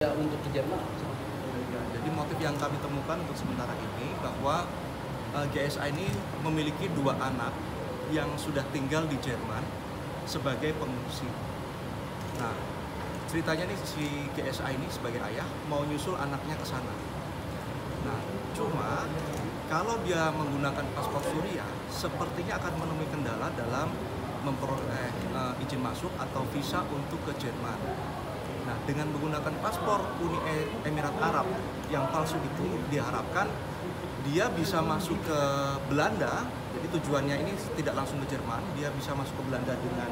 Ya, untuk ke Jerman. Ya, jadi motif yang kami temukan untuk sementara ini bahwa GSA ini memiliki dua anak yang sudah tinggal di Jerman sebagai pengungsi. Nah, ceritanya nih si GSA ini sebagai ayah mau nyusul anaknya ke sana. Nah, cuma kalau dia menggunakan paspor Suriah, sepertinya akan menemui kendala dalam memperoleh izin masuk atau visa untuk ke Jerman. Nah, dengan menggunakan paspor Uni Emirat Arab yang palsu itu diharapkan dia bisa masuk ke Belanda. Jadi tujuannya ini tidak langsung ke Jerman, dia bisa masuk ke Belanda dengan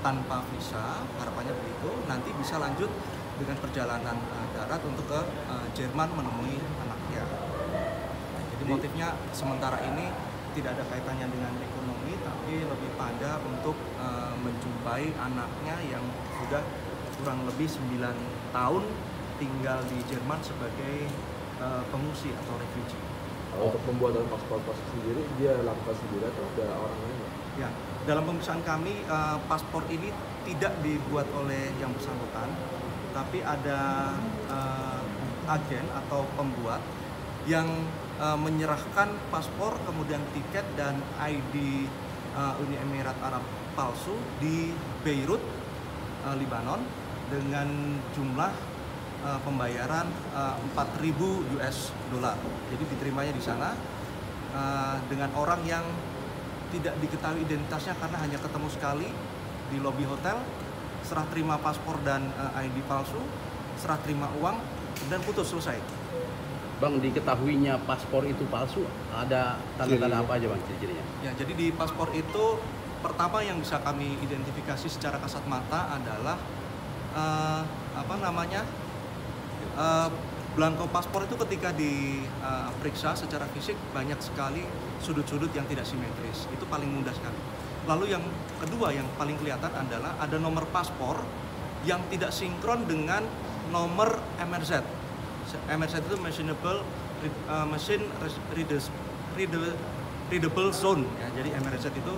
tanpa visa, harapannya begitu. Nanti bisa lanjut dengan perjalanan darat untuk ke Jerman menemui anaknya. Nah, jadi motifnya sementara ini tidak ada kaitannya dengan ekonomi, tapi lebih pada untuk menjumpai anaknya yang sudah kurang lebih 9 tahun tinggal di Jerman sebagai pengungsi atau refugee. Untuk pembuatan paspor sendiri dia lakukan sendiri atau ada orang lain? Ya, dalam pemeriksaan kami paspor ini tidak dibuat oleh yang bersangkutan, tapi ada agen atau pembuat yang menyerahkan paspor, kemudian tiket dan ID Uni Emirat Arab palsu di Beirut, Lebanon, dengan jumlah pembayaran 4.000 US dollar. Jadi diterimanya di sana dengan orang yang tidak diketahui identitasnya karena hanya ketemu sekali di lobi hotel, serah terima paspor dan ID palsu, serah terima uang, dan putus, selesai. Bang, diketahuinya paspor itu palsu, ada tanda-tanda apa aja Bang ciri-cirinya? Ya, jadi di paspor itu pertama yang bisa kami identifikasi secara kasat mata adalah belangko paspor itu ketika diperiksa secara fisik banyak sekali sudut-sudut yang tidak simetris. Itu paling mudah sekali. Lalu yang kedua yang paling kelihatan adalah ada nomor paspor yang tidak sinkron dengan nomor MRZ. MRZ itu Machine Readable Zone. Ya, jadi MRZ itu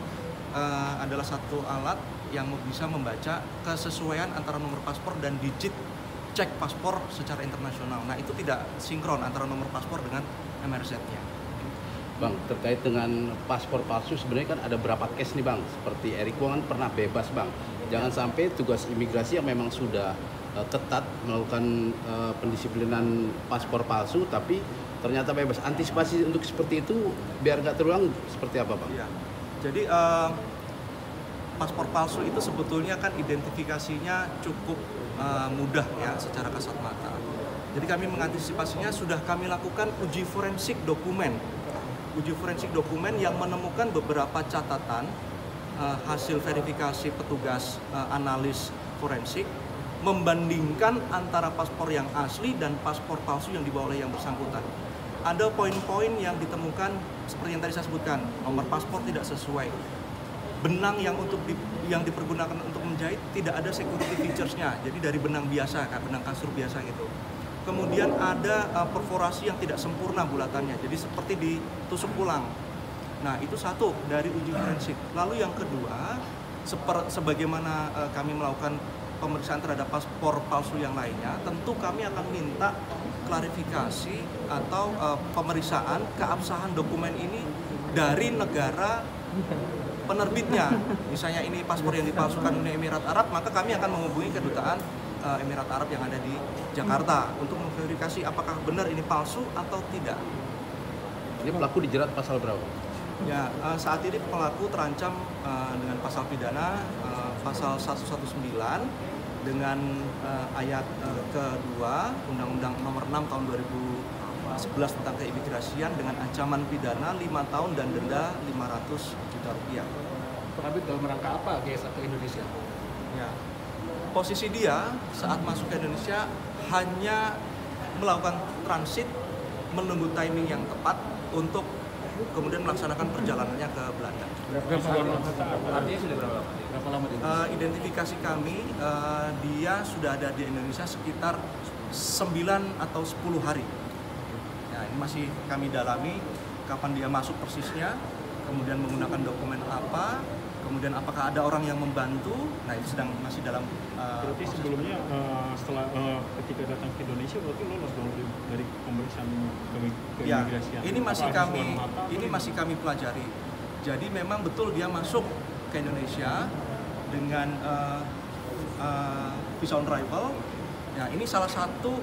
adalah satu alat yang bisa membaca kesesuaian antara nomor paspor dan digit cek paspor secara internasional. Nah, itu tidak sinkron antara nomor paspor dengan MRZ-nya. Bang, terkait dengan paspor palsu sebenarnya kan ada berapa case nih Bang. Seperti Erik Wong kan pernah bebas Bang. Jangan sampai tugas imigrasi yang memang sudah ketat melakukan pendisiplinan paspor palsu tapi ternyata bebas. Antisipasi untuk seperti itu biar nggak terulang seperti apa Bang? Ya. Jadi paspor palsu itu sebetulnya kan identifikasinya cukup mudah ya secara kasat mata. Jadi kami mengantisipasinya sudah kami lakukan uji forensik dokumen. Uji forensik dokumen yang menemukan beberapa catatan hasil verifikasi petugas analis forensik membandingkan antara paspor yang asli dan paspor palsu yang dibawa oleh yang bersangkutan. Ada poin-poin yang ditemukan seperti yang tadi saya sebutkan, nomor paspor tidak sesuai, benang yang dipergunakan untuk menjahit tidak ada security features-nya, jadi dari benang biasa, kayak benang kasur biasa gitu. Kemudian ada perforasi yang tidak sempurna bulatannya, jadi seperti ditusuk ulang. Nah, itu satu dari uji forensik. Lalu yang kedua, sebagaimana kami melakukan pemeriksaan terhadap paspor palsu yang lainnya, tentu kami akan minta klarifikasi atau pemeriksaan keabsahan dokumen ini dari negara penerbitnya. Misalnya ini paspor yang dipalsukan Uni Emirat Arab, maka kami akan menghubungi kedutaan Emirat Arab yang ada di Jakarta untuk memverifikasi apakah benar ini palsu atau tidak. Ini pelaku dijerat pasal berapa? Ya, saat ini pelaku terancam dengan pasal pidana pasal 119 dengan ayat kedua Undang-Undang Nomor 6 tahun 2011 tentang keimigrasian dengan ancaman pidana 5 tahun dan denda 500 juta rupiah. Terbit dalam rangka apa GSA ke Indonesia? Ya, posisi dia saat masuk ke Indonesia hanya melakukan transit, menunggu timing yang tepat untuk kemudian melaksanakan perjalanannya ke Belanda. Artinya sudah berapa lama di Indonesia? Identifikasi kami, dia sudah ada di Indonesia sekitar 9 atau 10 hari. Nah, ini masih kami dalami kapan dia masuk persisnya, kemudian menggunakan dokumen apa, Kemudian apakah ada orang yang membantu? Nah itu masih dalam berarti proses. sebelumnya setelah ketika datang ke Indonesia berarti lolos dong dari pemeriksaan Ya, keimigrasian. ini Apa masih kami pelajari. Jadi memang betul dia masuk ke Indonesia dengan visa on arrival. Ya, ini salah satu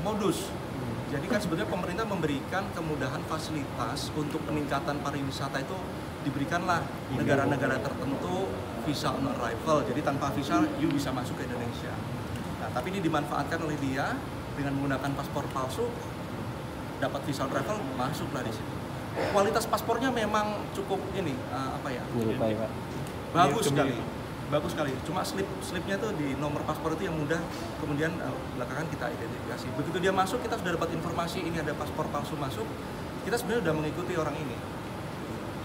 modus. Jadi kan sebenarnya pemerintah memberikan kemudahan fasilitas untuk peningkatan pariwisata itu diberikanlah negara-negara tertentu visa on arrival. Jadi tanpa visa you bisa masuk ke Indonesia. Nah, tapi ini dimanfaatkan oleh dia dengan menggunakan paspor palsu, dapat visa on arrival, masuklah di situ. Kualitas paspornya memang cukup bagus sekali. Bagus sekali. Cuma slipnya tuh di nomor paspor itu yang mudah kemudian belakangan kita identifikasi. Begitu dia masuk, kita sudah dapat informasi ini ada paspor palsu masuk. Kita sebenarnya sudah mengikuti orang ini.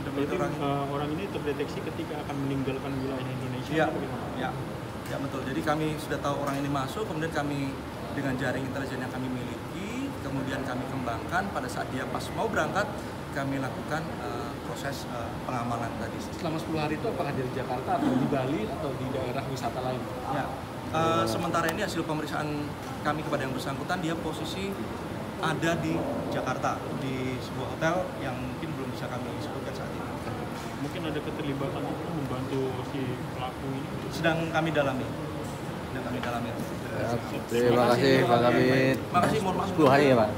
Sudah mengikuti orang ini terdeteksi ketika akan meninggalkan wilayah Indonesia. Ya, ya betul. Jadi kami sudah tahu orang ini masuk, kemudian kami dengan jaring intelijen yang kami miliki, kemudian kami kembangkan pada saat dia pas mau berangkat, kami lakukan proses pengamanan tadi. Selama 10 hari itu apakah dari Jakarta atau di Bali atau di daerah wisata lain? Ya, sementara ini hasil pemeriksaan kami kepada yang bersangkutan, dia posisi ada di Jakarta di sebuah hotel yang mungkin belum bisa kami sebutkan saat ini. Mungkin ada keterlibatan itu membantu si pelaku ini. Sedang kami dalami. Terima kasih Pak Kabit. Terima kasih, mohon maaf. 10 hari ya Pak?